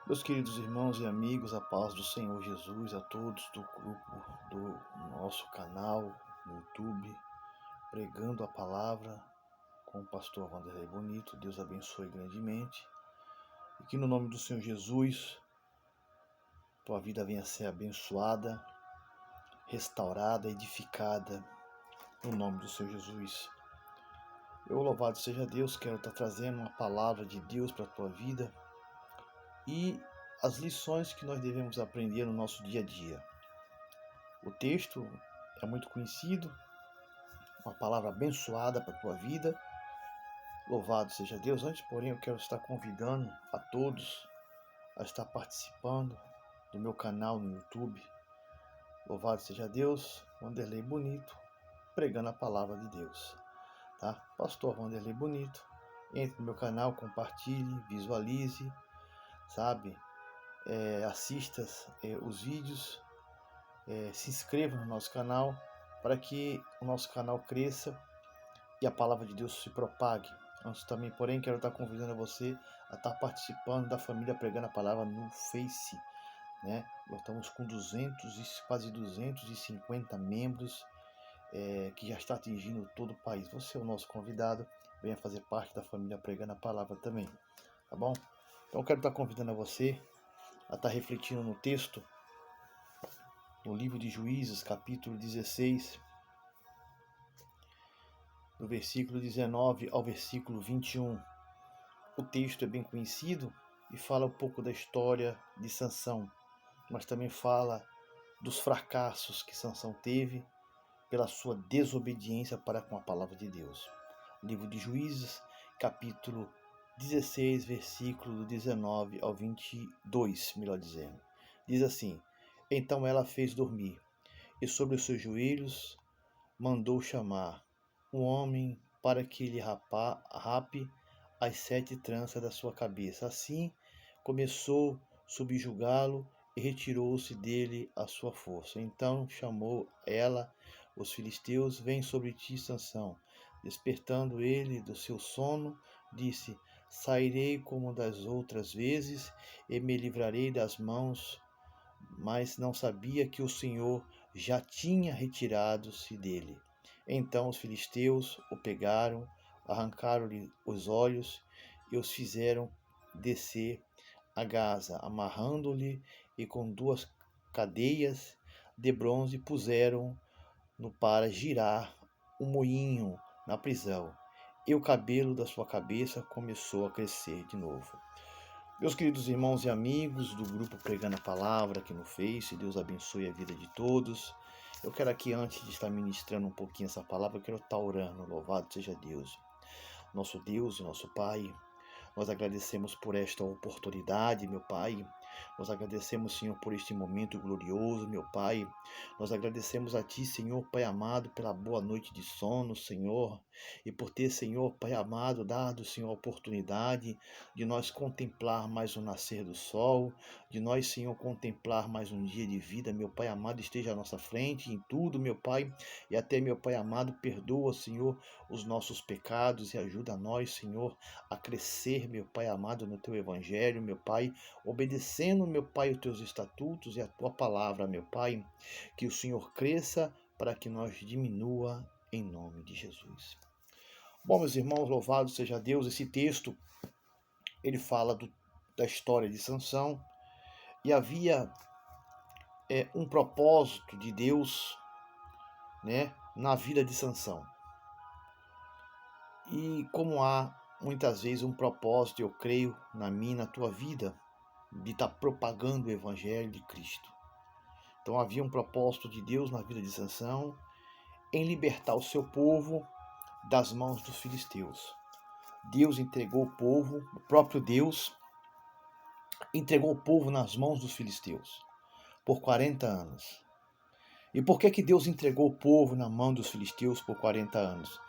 Meus queridos irmãos e amigos, a paz do Senhor Jesus a todos do grupo do nosso canal no YouTube, pregando a palavra com o pastor Wanderley Bonito. Deus abençoe grandemente e que no nome do Senhor Jesus tua vida venha a ser abençoada, restaurada, edificada no nome do Senhor Jesus. Eu, louvado seja Deus, quero estar trazendo uma palavra de Deus para a tua vida e as lições que nós devemos aprender no nosso dia a dia. O texto é muito conhecido, uma palavra abençoada para a tua vida. Louvado seja Deus. Antes, porém, eu quero estar convidando a todos a estar participando do meu canal no YouTube. Louvado seja Deus, Wanderley Bonito, pregando a palavra de Deus. Tá? Pastor Wanderley Bonito. Entre no meu canal, compartilhe, visualize, sabe? Assista os vídeos. Se inscreva no nosso canal para que o nosso canal cresça e a palavra de Deus se propague. Antes também, porém, quero estar convidando você a estar participando da família Pregando a Palavra no Face, né? Nós estamos com quase 250 membros, que já está atingindo todo o país. Você é o nosso convidado, venha fazer parte da família Pregando a Palavra também, tá bom? Então, quero estar convidando a você a estar refletindo no texto, no livro de Juízes, capítulo 16, do versículo 19 ao versículo 21. O texto é bem conhecido e fala um pouco da história de Sansão, mas também fala dos fracassos que Sansão teve pela sua desobediência para com a palavra de Deus. Livro de Juízes, capítulo 16, versículo do 19 ao 22, melhor dizendo. Diz assim: Então ela fez dormir, e sobre os seus joelhos mandou chamar um homem para que lhe rape as 7 tranças da sua cabeça. Assim começou a subjugá-lo e retirou-se dele a sua força. Então chamou ela os filisteus: Vem sobre ti, Sansão. Despertando ele do seu sono, disse: Sairei como das outras vezes e me livrarei das mãos. Mas não sabia que o Senhor já tinha retirado-se dele. Então os filisteus o pegaram, arrancaram-lhe os olhos e os fizeram descer a Gaza, amarrando-lhe e com 2 cadeias de bronze puseram-no para girar o moinho na prisão. E o cabelo da sua cabeça começou a crescer de novo. Meus queridos irmãos e amigos do grupo Pregando a Palavra aqui no Face, Deus abençoe a vida de todos. Eu quero aqui, antes de estar ministrando um pouquinho essa palavra, eu quero estar orando. Louvado seja Deus. Nosso Deus e nosso Pai, nós agradecemos por esta oportunidade, meu Pai. Nós agradecemos, Senhor, por este momento glorioso, meu Pai. Nós agradecemos a Ti, Senhor, Pai amado, pela boa noite de sono, Senhor. E por ter, Senhor, Pai amado, dado, Senhor, a oportunidade de nós contemplar mais o nascer do sol, de nós, Senhor, contemplar mais um dia de vida, meu Pai amado, esteja à nossa frente em tudo, meu Pai. E até, meu Pai amado, perdoa, Senhor, os nossos pecados e ajuda a nós, Senhor, a crescer, meu Pai amado, no Teu Evangelho, meu Pai, obedecendo, meu Pai, os Teus estatutos e a Tua palavra, meu Pai, que o Senhor cresça para que nós diminua em nome de Jesus. Bom, meus irmãos, louvado seja Deus. Esse texto, ele fala da história de Sansão e havia um propósito de Deus, né, na vida de Sansão. E como há muitas vezes um propósito, eu creio, na minha e na tua vida, de estar propagando o Evangelho de Cristo. Então havia um propósito de Deus na vida de Sansão em libertar o seu povo das mãos dos filisteus. Deus entregou o povo, o próprio Deus entregou o povo nas mãos dos filisteus por 40 anos. E por que Deus entregou o povo na mão dos filisteus por 40 anos?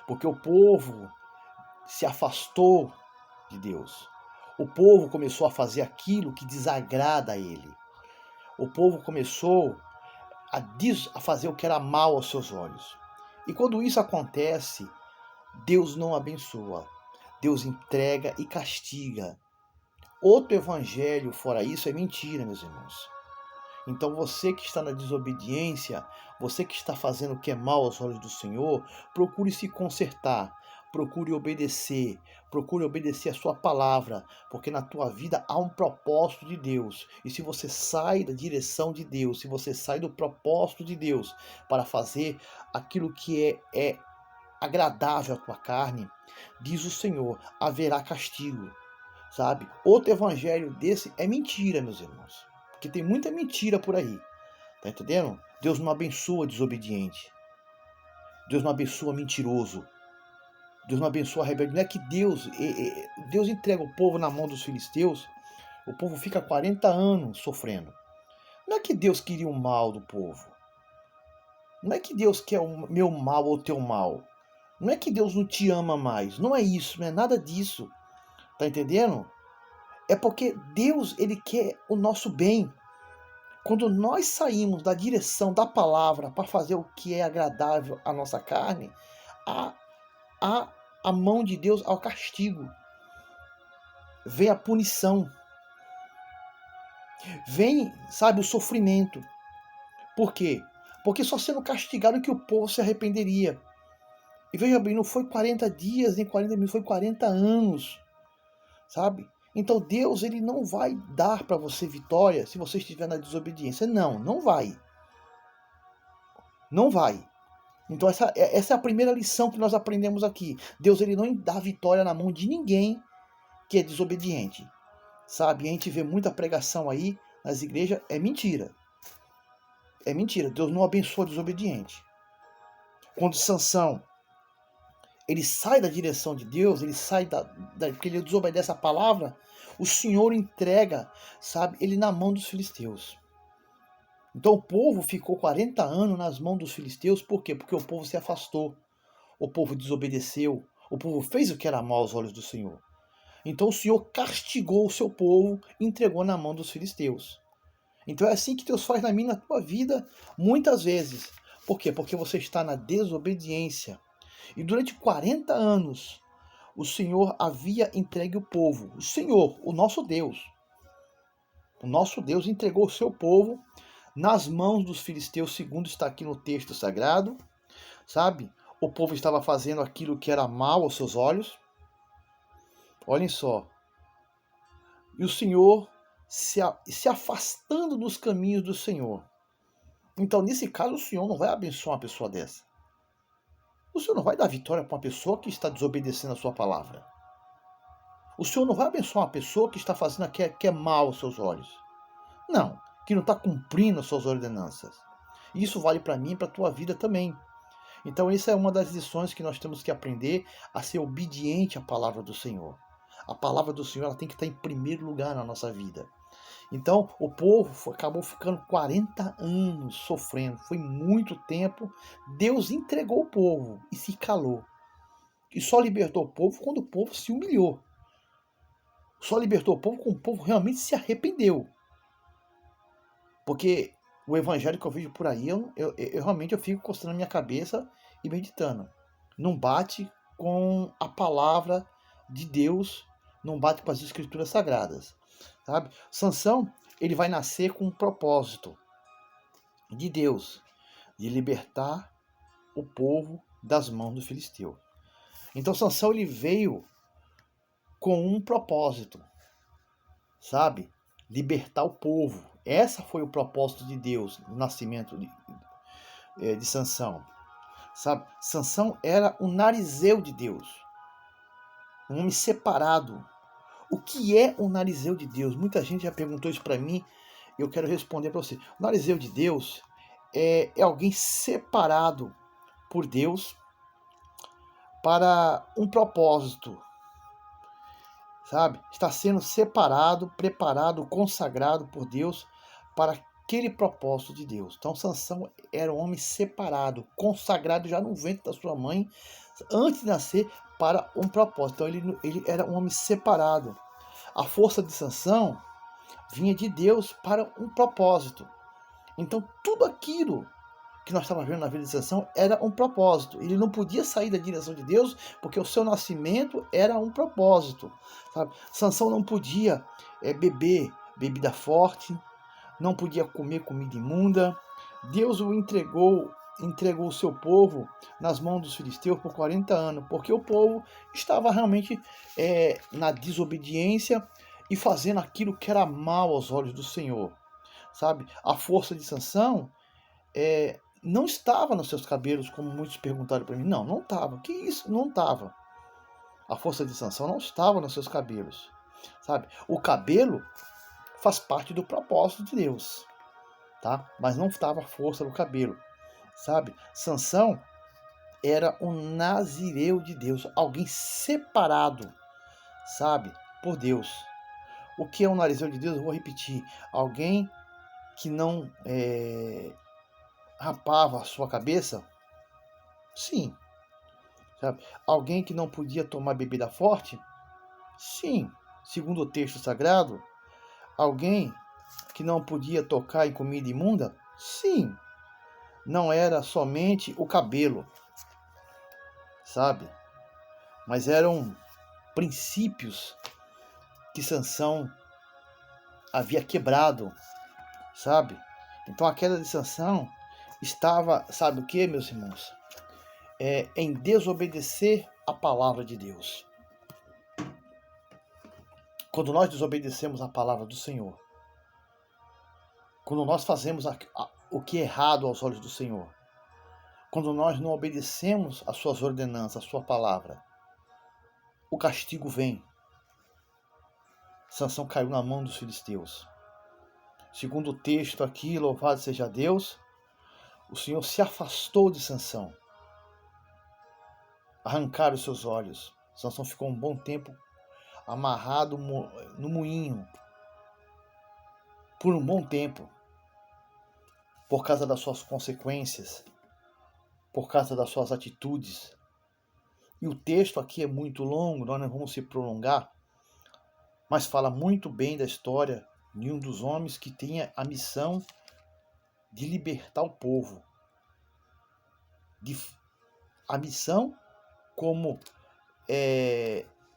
Porque o povo se afastou de Deus. O povo começou a fazer aquilo que desagrada a ele. O povo começou a fazer o que era mal aos seus olhos. E quando isso acontece, Deus não abençoa. Deus entrega e castiga Outro evangelho fora isso é mentira, meus irmãos. Então você que está na desobediência, você que está fazendo o que é mal aos olhos do Senhor, procure se consertar, procure obedecer a sua palavra, porque na tua vida há um propósito de Deus. E se você sai da direção de Deus, se você sai do propósito de Deus para fazer aquilo que é agradável à tua carne, diz o Senhor, haverá castigo, sabe? Outro evangelho desse é mentira, meus irmãos. Porque tem muita mentira por aí. Tá entendendo? Deus não abençoa desobediente. Deus não abençoa mentiroso. Deus não abençoa rebelde. Não é que Deus entrega o povo na mão dos filisteus. O povo fica 40 anos sofrendo. Não é que Deus queria o mal do povo. Não é que Deus quer o meu mal ou o teu mal. Não é que Deus não te ama mais. Não é isso. Não é nada disso. Tá entendendo? É porque Deus, ele quer o nosso bem. Quando nós saímos da direção da palavra para fazer o que é agradável à nossa carne, há a mão de Deus ao castigo. Vem a punição. Vem, sabe, o sofrimento. Por quê? Porque só sendo castigado que o povo se arrependeria. E veja bem, não foi 40 dias, nem 40 minutos, foi 40 anos. Sabe? Então Deus, ele não vai dar para você vitória se você estiver na desobediência. Não, não vai. Não vai. Então essa é a primeira lição que nós aprendemos aqui. Deus, ele não dá vitória na mão de ninguém que é desobediente. Sabe? A gente vê muita pregação aí nas igrejas, é mentira. É mentira. Deus não abençoa o desobediente. Quando Sansão, ele sai da direção de Deus, ele sai porque ele desobedece a palavra, o Senhor entrega, sabe, ele na mão dos filisteus. Então o povo ficou 40 anos nas mãos dos filisteus, por quê? Porque o povo se afastou, o povo desobedeceu, o povo fez o que era mal aos olhos do Senhor. Então o Senhor castigou o seu povo e entregou na mão dos filisteus. Então é assim que Deus faz na minha e na tua vida, muitas vezes. Por quê? Porque você está na desobediência. E durante 40 anos, o Senhor havia entregue o povo. O Senhor, o nosso Deus entregou o seu povo nas mãos dos filisteus, segundo está aqui no texto sagrado. Sabe? O povo estava fazendo aquilo que era mal aos seus olhos. Olhem só. E o Senhor se afastando dos caminhos do Senhor. Então, nesse caso, o Senhor não vai abençoar uma pessoa dessa. O Senhor não vai dar vitória para uma pessoa que está desobedecendo a sua palavra. O Senhor não vai abençoar uma pessoa que está fazendo que é mal aos seus olhos. Não, que não está cumprindo as suas ordenanças. E isso vale para mim e para a tua vida também. Então, essa é uma das lições que nós temos que aprender a ser obediente à palavra do Senhor. A palavra do Senhor ela tem que estar em primeiro lugar na nossa vida. Então, o povo acabou ficando 40 anos sofrendo. Foi muito tempo. Deus entregou o povo e se calou. E só libertou o povo quando o povo se humilhou. Só libertou o povo quando o povo realmente se arrependeu. Porque o evangelho que eu vejo por aí, eu realmente fico coçando a minha cabeça e meditando. Não bate com a palavra de Deus, não bate com as escrituras sagradas. Sabe? Sansão, ele vai nascer com um propósito de Deus, de libertar o povo das mãos do filisteu. Então Sansão, ele veio com um propósito, sabe? Libertar o povo. Essa foi o propósito de Deus no nascimento de Sansão. Sabe? Sansão era um narizeu de Deus, um homem separado. O que é um narizeu de Deus? Muita gente já perguntou isso para mim e eu quero responder para você. O narizeu de Deus é alguém separado por Deus para um propósito, sabe? Está sendo separado, preparado, consagrado por Deus para aquele propósito de Deus. Então Sansão era um homem separado, consagrado já no ventre da sua mãe, antes de nascer, para um propósito. Então ele era um homem separado. A força de Sansão vinha de Deus para um propósito. Então tudo aquilo que nós estávamos vendo na vida de Sansão era um propósito. Ele não podia sair da direção de Deus, porque o seu nascimento era um propósito. Sabe? Sansão não podia beber bebida forte, não podia comer comida imunda. Deus o entregou o seu povo nas mãos dos filisteus por 40 anos, porque o povo estava realmente na desobediência e fazendo aquilo que era mal aos olhos do Senhor. Sabe? A força de Sansão não estava nos seus cabelos, como muitos perguntaram para mim. Não estava. Que isso? Não estava. A força de Sansão não estava nos seus cabelos. Sabe? O cabelo faz parte do propósito de Deus, tá? Mas não estava a força do cabelo, sabe? Sansão era um nazireu de Deus, alguém separado, sabe? Por Deus. O que é um nazireu de Deus? Eu vou repetir. Alguém que não rapava a sua cabeça? Sim. Sabe? Alguém que não podia tomar bebida forte? Sim. Segundo o texto sagrado, alguém que não podia tocar em comida imunda? Sim. Não era somente o cabelo, sabe? Mas eram princípios que Sansão havia quebrado, sabe? Então a queda de Sansão estava, sabe o que, meus irmãos? Em desobedecer a palavra de Deus. Quando nós desobedecemos a palavra do Senhor, quando nós fazemos o que é errado aos olhos do Senhor, quando nós não obedecemos às suas ordenanças, à sua palavra, o castigo vem. Sansão caiu na mão dos filisteus. Segundo o texto aqui, louvado seja Deus, o Senhor se afastou de Sansão. Arrancaram os seus olhos. Sansão ficou um bom tempo amarrado no moinho. Por um bom tempo. Por causa das suas consequências. Por causa das suas atitudes. E o texto aqui é muito longo, nós não vamos se prolongar. Mas fala muito bem da história de um dos homens que tinha a missão de libertar o povo. A missão como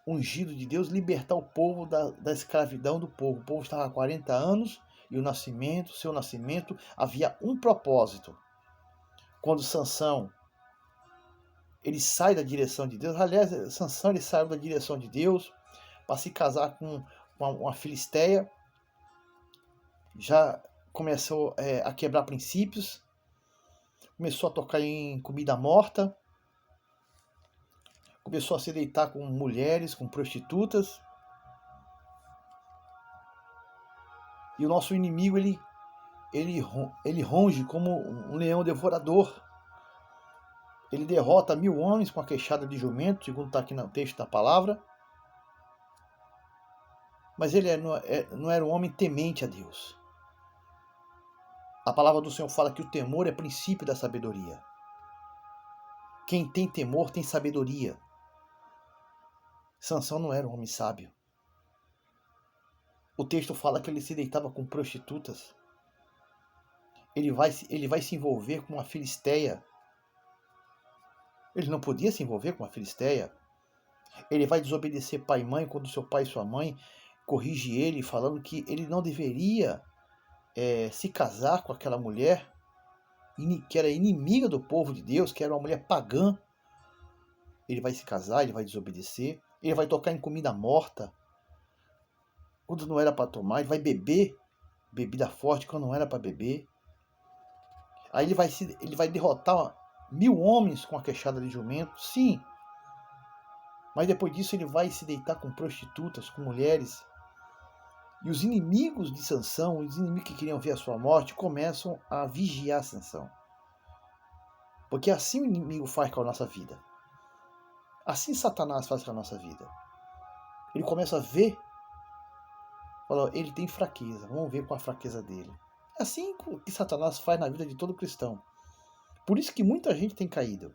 ungido de Deus, libertar o povo da escravidão do povo. O povo estava há 40 anos e seu nascimento havia um propósito. Quando Sansão ele sai da direção de Deus, aliás, Sansão ele saiu da direção de Deus para se casar com uma filisteia, já começou a quebrar princípios, começou a tocar em comida morta, começou a se deitar com mulheres, com prostitutas. E o nosso inimigo, ele ronge como um leão devorador. Ele derrota 1000 homens com a queixada de jumento, segundo está aqui no texto da palavra. Mas ele não era um homem temente a Deus. A palavra do Senhor fala que o temor é princípio da sabedoria. Quem tem temor tem sabedoria. Sansão não era um homem sábio. O texto fala que ele se deitava com prostitutas. Ele vai se envolver com uma filisteia. Ele não podia se envolver com uma filisteia. Ele vai desobedecer pai e mãe quando seu pai e sua mãe corrige ele, falando que ele não deveria se casar com aquela mulher que era inimiga do povo de Deus, que era uma mulher pagã. Ele vai se casar, ele vai desobedecer, ele vai tocar em comida morta quando não era para tomar, ele vai beber bebida forte quando não era para beber. Aí ele vai derrotar 1000 homens com a queixada de jumento, sim. Mas depois disso ele vai se deitar com prostitutas, com mulheres. E os inimigos de Sansão, os inimigos que queriam ver a sua morte, começam a vigiar Sansão. Porque assim o inimigo faz com a nossa vida. Assim Satanás faz com a nossa vida. Ele começa a ver, fala, ele tem fraqueza, vamos ver qual a fraqueza dele. É assim que Satanás faz na vida de todo cristão. Por isso que muita gente tem caído.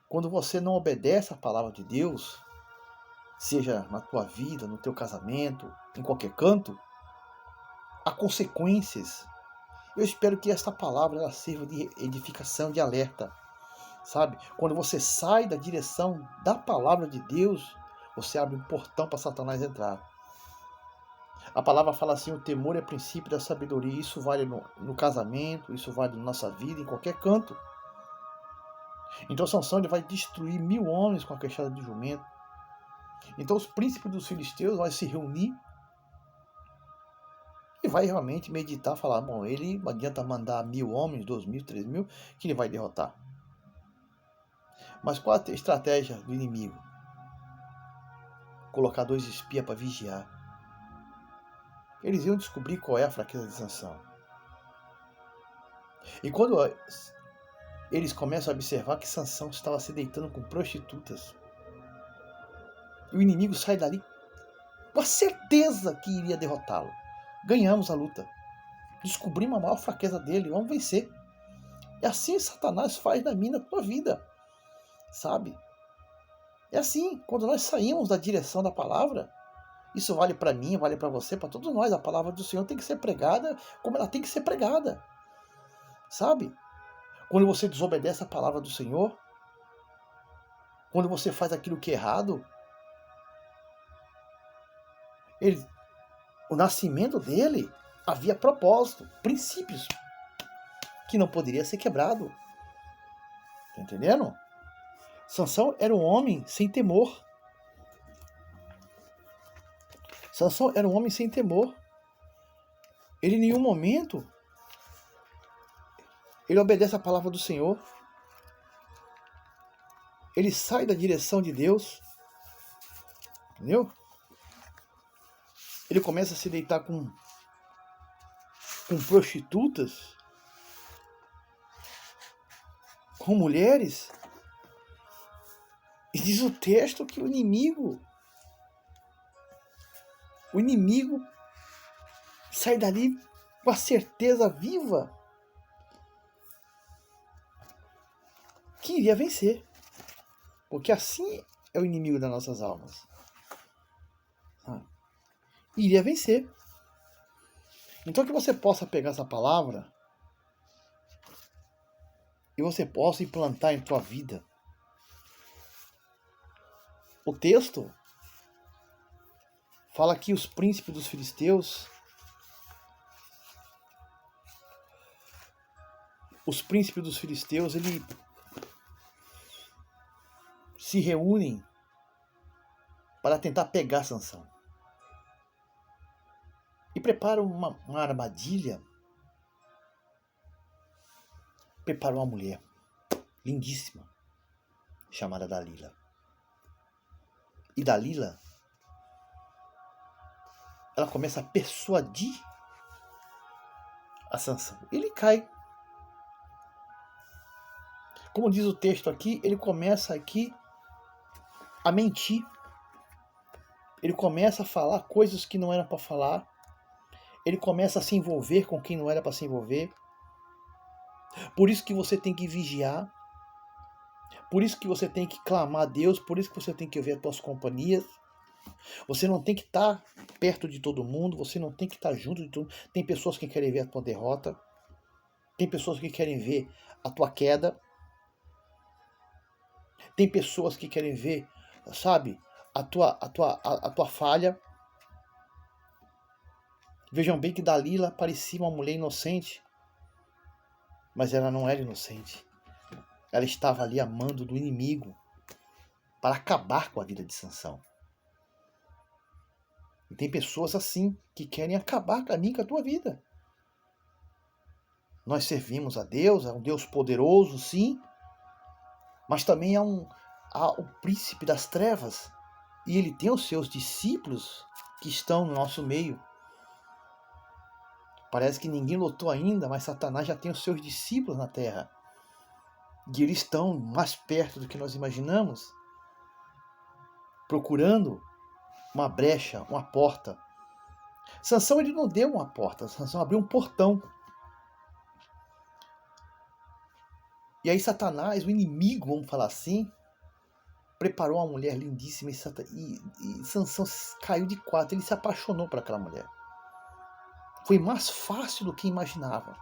Quando você não obedece à palavra de Deus, seja na tua vida, no teu casamento, em qualquer canto, há consequências. Eu espero que esta palavra ela sirva de edificação, de alerta, sabe? Quando você sai da direção da palavra de Deus, você abre um portão para Satanás entrar. A palavra fala assim, o temor é princípio da sabedoria. Isso vale no casamento, isso vale na nossa vida, em qualquer canto. Então Sansão ele vai destruir 1000 homens com a queixada de jumento. Então os príncipes dos filisteus vão se reunir e vai realmente meditar, falar, bom, ele não adianta mandar 1000 homens, 2000, 3000, que ele vai derrotar. Mas qual a estratégia do inimigo? Colocar 2 espias para vigiar. Eles iam descobrir qual é a fraqueza de Sansão. E quando eles começam a observar que Sansão estava se deitando com prostitutas, e o inimigo sai dali com a certeza que iria derrotá-lo. Ganhamos a luta. Descobrimos a maior fraqueza dele, vamos vencer. É assim que Satanás faz na minha, na tua vida. Sabe? É assim, quando nós saímos da direção da palavra, isso vale para mim, vale para você, para todos nós. A palavra do Senhor tem que ser pregada como ela tem que ser pregada. Sabe? Quando você desobedece a palavra do Senhor, quando você faz aquilo que é errado, o nascimento dele havia propósito, princípios, que não poderia ser quebrado. Tá entendendo? Sansão era um homem sem temor. Sansão era um homem sem temor. Ele em nenhum momento ele obedece a palavra do Senhor. Ele sai da direção de Deus. Entendeu? Ele começa a se deitar com prostitutas, com mulheres. E diz o texto que o inimigo sai dali com a certeza viva que iria vencer. Porque assim é o inimigo das nossas almas. Iria vencer. Então que você possa pegar essa palavra e você possa implantar em tua vida. O texto fala que os príncipes dos filisteus, eles se reúnem para tentar pegar Sansão. E preparam uma armadilha. Preparam uma mulher lindíssima, chamada Dalila. E Dalila, ela começa a persuadir a Sansão. Ele cai. Como diz o texto aqui, ele começa aqui a mentir. Ele começa a falar coisas que não eram para falar. Ele começa a se envolver com quem não era para se envolver. Por isso que você tem que vigiar. Por isso que você tem que clamar a Deus. Por isso que você tem que ver as tuas companhias. Você não tem que estar perto de todo mundo. Você não tem que estar junto de todo mundo. Tem pessoas que querem ver a tua derrota. Tem pessoas que querem ver a tua queda. Tem pessoas que querem ver, sabe, a tua falha. Vejam bem que Dalila parecia uma mulher inocente, mas ela não era inocente. Ela estava ali amando do inimigo para acabar com a vida de Sansão. E tem pessoas assim que querem acabar com a minha e com a tua vida. Nós servimos a Deus, é um Deus poderoso, sim, mas também há o príncipe das trevas, e ele tem os seus discípulos que estão no nosso meio. Parece que ninguém lutou ainda, mas Satanás já tem os seus discípulos na terra. E eles estão mais perto do que nós imaginamos, procurando uma brecha, uma porta. Sansão ele não deu uma porta, Sansão abriu um portão. E aí Satanás, o inimigo, vamos falar assim, preparou uma mulher lindíssima e Sansão caiu de quatro, ele se apaixonou por aquela mulher. Foi mais fácil do que imaginava.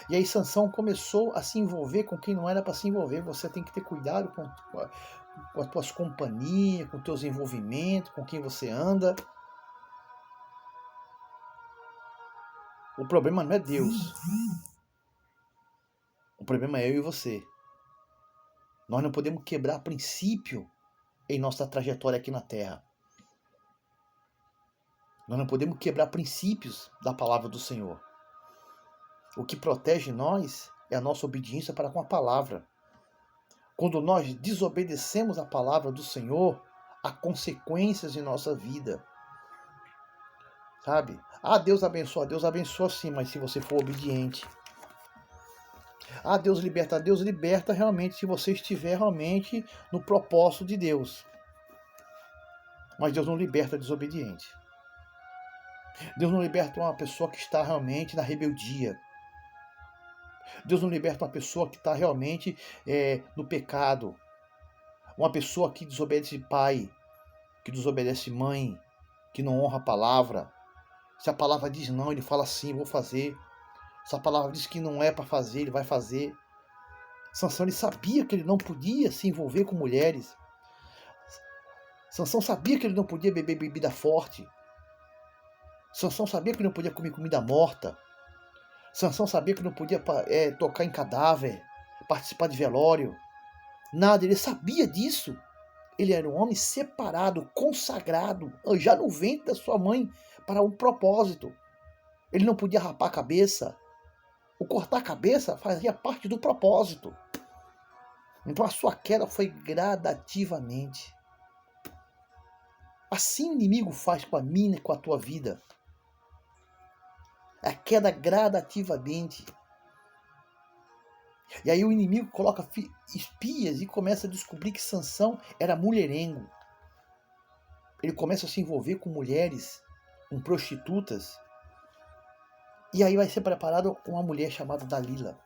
E aí Sansão começou a se envolver com quem não era para se envolver. Você tem que ter cuidado com as tuas companhias, com os teus envolvimentos, com quem você anda. O problema não é Deus. O problema é eu e você. Nós não podemos quebrar princípio em nossa trajetória aqui na Terra. Nós não podemos quebrar princípios da palavra do Senhor. O que protege nós é a nossa obediência para com a palavra. Quando nós desobedecemos a palavra do Senhor, há consequências em nossa vida. Sabe? Deus abençoa sim, mas se você for obediente. Deus liberta realmente se você estiver realmente no propósito de Deus. Mas Deus não liberta desobediente. Deus não liberta uma pessoa que está realmente na rebeldia. Deus não liberta uma pessoa que está realmente no pecado. Uma pessoa que desobedece pai, que desobedece mãe, que não honra a palavra. Se a palavra diz não, ele fala sim, vou fazer. Se a palavra diz que não é para fazer, ele vai fazer. Sansão, ele sabia que ele não podia se envolver com mulheres. Sansão sabia que ele não podia beber bebida forte. Sansão sabia que ele não podia comer comida morta. Sansão sabia que não podia tocar em cadáver, participar de velório. Nada, ele sabia disso. Ele era um homem separado, consagrado, já no ventre da sua mãe, para um propósito. Ele não podia rapar a cabeça. O cortar a cabeça fazia parte do propósito. Então a sua queda foi gradativamente. Assim o inimigo faz com a minha e com a tua vida. A queda gradativamente. E aí o inimigo coloca espias e começa a descobrir que Sansão era mulherengo. Ele começa a se envolver com mulheres, com prostitutas. E aí vai ser preparada uma mulher chamada Dalila.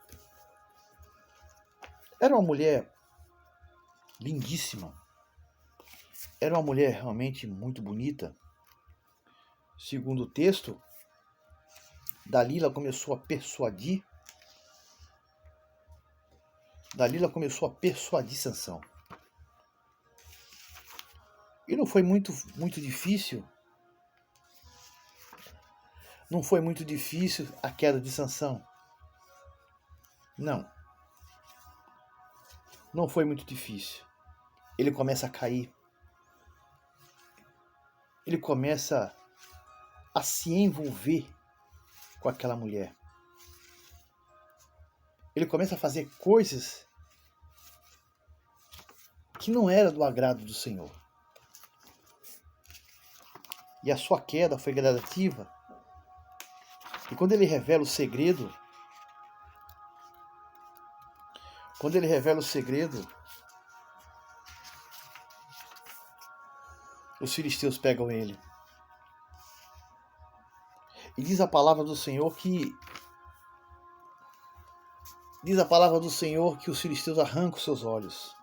Era uma mulher lindíssima. Era uma mulher realmente muito bonita. Segundo o texto, Dalila começou a persuadir Sansão. E não foi muito difícil. Não foi muito difícil a queda de Sansão. Não. Não foi muito difícil. Ele começa a cair. Ele começa a se envolver com aquela mulher. Ele começa a fazer coisas que não era do agrado do Senhor. E a sua queda foi gradativa. E quando ele revela o segredo, os filisteus pegam ele. E diz a palavra do Senhor que os filisteus arrancam os seus olhos.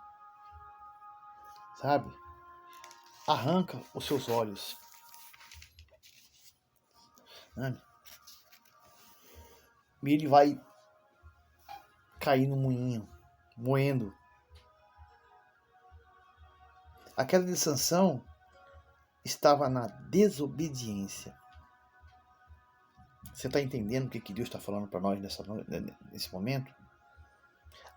Sabe? Arranca os seus olhos. Sabe? E ele vai cair no moinho, moendo. A queda de Sansão estava na desobediência. Você está entendendo o que Deus está falando para nós nesse momento?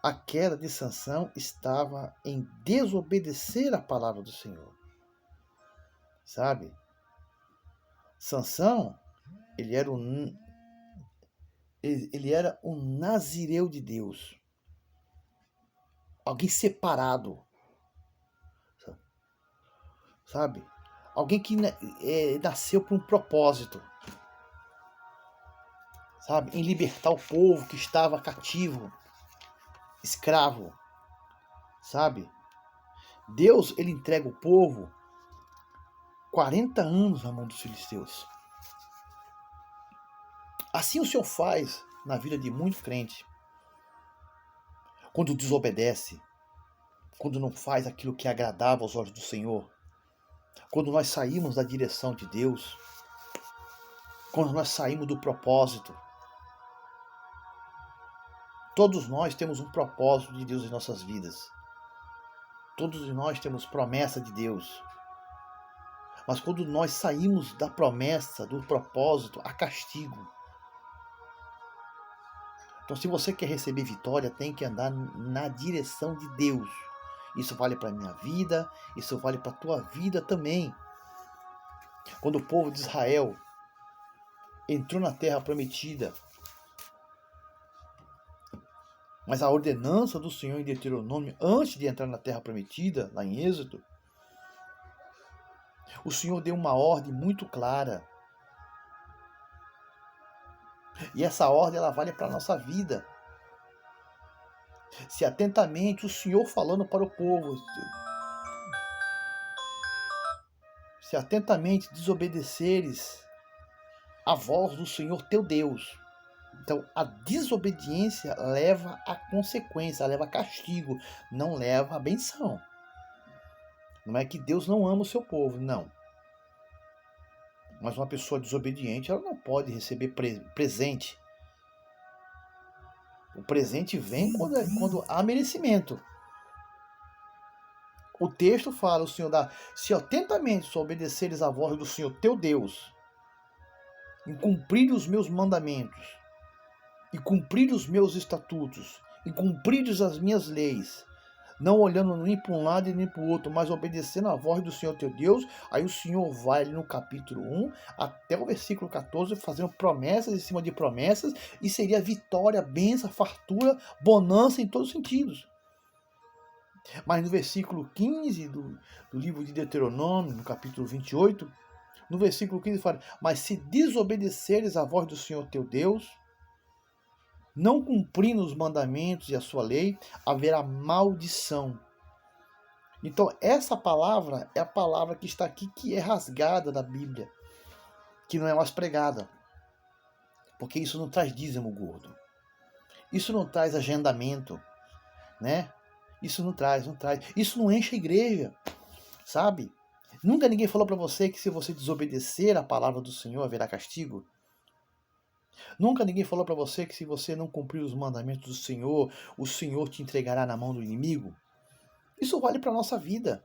A queda de Sansão estava em desobedecer a palavra do Senhor. Sabe? Sansão, ele era um nazireu de Deus. Alguém separado. Sabe? Alguém que nasceu por um propósito. Sabe? Em libertar o povo que estava cativo, escravo. Sabe? Deus, ele entrega o povo 40 anos na mão dos filisteus. Assim o Senhor faz na vida de muito crente. Quando desobedece, quando não faz aquilo que é agradável aos olhos do Senhor, quando nós saímos da direção de Deus, quando nós saímos do propósito, Todos nós temos um propósito de Deus em nossas vidas. Todos nós temos promessa de Deus. Mas quando nós saímos da promessa, do propósito, há castigo. Então, se você quer receber vitória, tem que andar na direção de Deus. Isso vale para a minha vida, isso vale para a tua vida também. Quando o povo de Israel entrou na terra prometida, mas a ordenança do Senhor em Deuteronômio, antes de entrar na terra prometida, lá em Êxodo, o Senhor deu uma ordem muito clara. E essa ordem ela vale para a nossa vida. Se atentamente o Senhor falando para o povo, se atentamente desobedeceres a voz do Senhor teu Deus. Então, a desobediência leva a consequência, leva a castigo, não leva a benção. Não é que Deus não ama o seu povo, não. Mas uma pessoa desobediente, ela não pode receber presente. O presente vem quando há merecimento. O texto fala, o Senhor dá, se atentamente obedeceres a voz do Senhor teu Deus, em cumprir os meus mandamentos, e cumprir os meus estatutos, e cumprir as minhas leis, não olhando nem para um lado e nem para o outro, mas obedecendo a voz do Senhor teu Deus, aí o Senhor vai no capítulo 1 até o versículo 14, fazendo promessas em cima de promessas, e seria vitória, bênção, fartura, bonança em todos os sentidos. Mas no versículo 15 do livro de Deuteronômio, no capítulo 28, no versículo 15 fala, mas se desobedeceres a voz do Senhor teu Deus, não cumprindo os mandamentos e a sua lei, haverá maldição. Então, essa palavra é a palavra que está aqui, que é rasgada da Bíblia, que não é mais pregada. Porque isso não traz dízimo gordo. Isso não traz agendamento, né? Isso não traz. Isso não enche a igreja, sabe? Nunca ninguém falou para você que se você desobedecer a palavra do Senhor, haverá castigo. Nunca ninguém falou para você que se você não cumprir os mandamentos do Senhor, o Senhor te entregará na mão do inimigo. Isso vale para a nossa vida.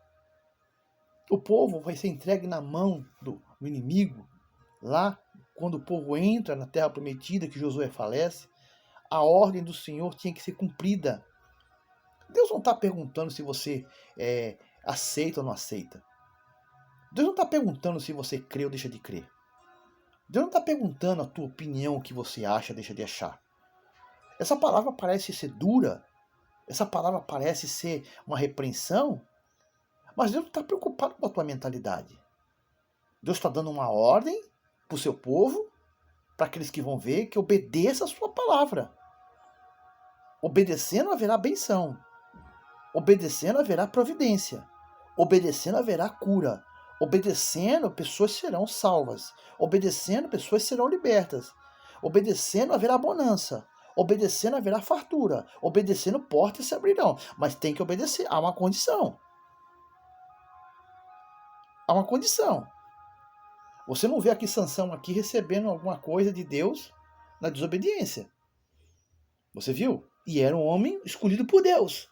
O povo vai ser entregue na mão do inimigo. Lá, quando o povo entra na terra prometida, que Josué falece, a ordem do Senhor tinha que ser cumprida. Deus não está perguntando se você aceita ou não aceita. Deus não está perguntando se você crê ou deixa de crer. Deus não está perguntando a tua opinião, o que você acha, deixa de achar. Essa palavra parece ser dura, essa palavra parece ser uma repreensão, mas Deus não está preocupado com a tua mentalidade. Deus está dando uma ordem para o seu povo, para aqueles que vão ver, que obedeça a sua palavra. Obedecendo haverá benção. Obedecendo haverá providência. Obedecendo haverá cura. Obedecendo, pessoas serão salvas. Obedecendo, pessoas serão libertas. Obedecendo, haverá bonança. Obedecendo, haverá fartura. Obedecendo, portas se abrirão. Mas tem que obedecer. Há uma condição. Há uma condição. Você não vê aqui Sansão aqui recebendo alguma coisa de Deus na desobediência. Você viu? E era um homem escolhido por Deus.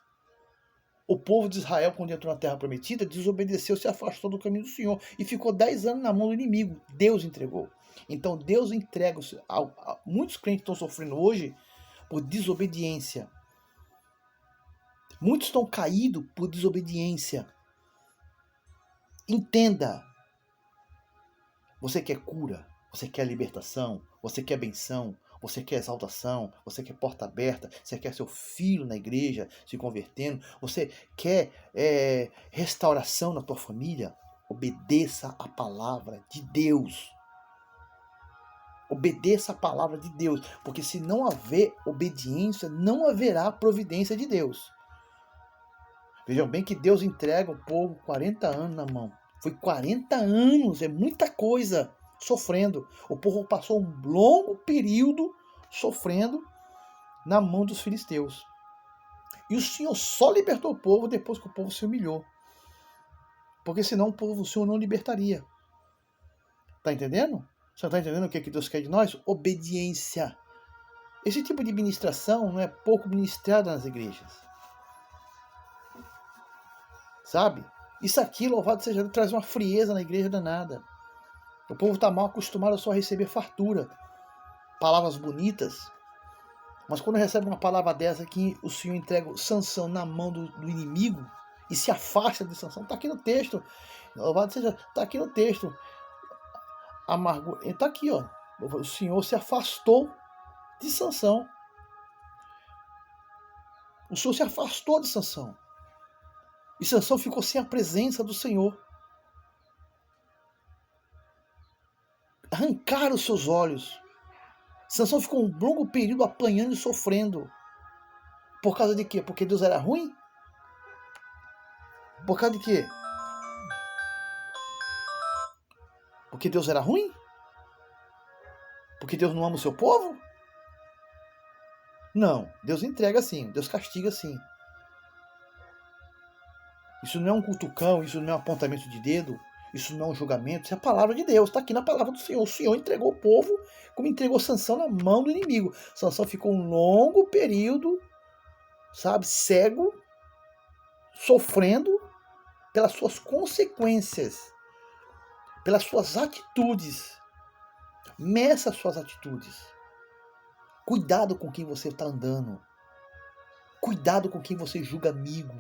O povo de Israel, quando entrou na terra prometida, desobedeceu, se afastou do caminho do Senhor e ficou 10 anos na mão do inimigo. Deus entregou. Então Deus entrega. Muitos crentes estão sofrendo hoje por desobediência. Muitos estão caídos por desobediência. Entenda. Você quer cura, você quer libertação, você quer benção, você quer exaltação, você quer porta aberta, você quer seu filho na igreja se convertendo, você quer restauração na tua família, obedeça a palavra de Deus. Obedeça a palavra de Deus, porque se não haver obediência, não haverá providência de Deus. Vejam bem que Deus entrega o povo 40 anos na mão. Foi 40 anos, é muita coisa, sofrendo. O povo passou um longo período sofrendo na mão dos filisteus. E o Senhor só libertou o povo depois que o povo se humilhou. Porque senão o Senhor não libertaria. Está entendendo? Você está entendendo o que Deus quer de nós? Obediência. Esse tipo de ministração não é pouco ministrada nas igrejas. Sabe? Isso aqui, louvado seja Deus, traz uma frieza na igreja danada. O povo está mal acostumado a só receber fartura, palavras bonitas. Mas quando recebe uma palavra dessa que o Senhor entrega Sansão na mão do inimigo e se afasta de Sansão, está aqui no texto. Louvado seja, está aqui no texto. Amargura, está aqui, ó. O Senhor se afastou de Sansão. O Senhor se afastou de Sansão. E Sansão ficou sem a presença do Senhor. Arrancaram os seus olhos. Sansão ficou um longo período apanhando e sofrendo. Por causa de quê? Porque Deus era ruim? Por causa de quê? Porque Deus era ruim? Porque Deus não ama o seu povo? Não, Deus entrega sim, Deus castiga sim. Isso não é um cutucão, isso não é um apontamento de dedo, isso não é um julgamento, isso é a palavra de Deus, está aqui na palavra do Senhor. O Senhor entregou o povo como entregou Sansão na mão do inimigo. Sansão ficou um longo período, sabe, cego, sofrendo pelas suas consequências, pelas suas atitudes. Meça as suas atitudes. Cuidado com quem você está andando. Cuidado com quem você julga amigo.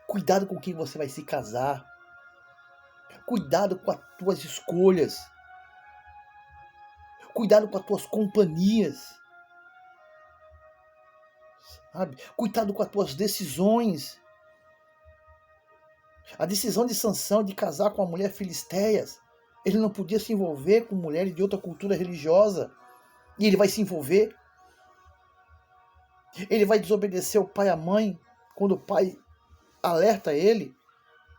Cuidado com quem você vai se casar. Cuidado com as tuas escolhas. Cuidado com as tuas companhias. Sabe? Cuidado com as tuas decisões. A decisão de Sansão de casar com uma mulher filisteias, ele não podia se envolver com mulheres de outra cultura religiosa. E ele vai se envolver. Ele vai desobedecer o pai e a mãe quando o pai alerta ele.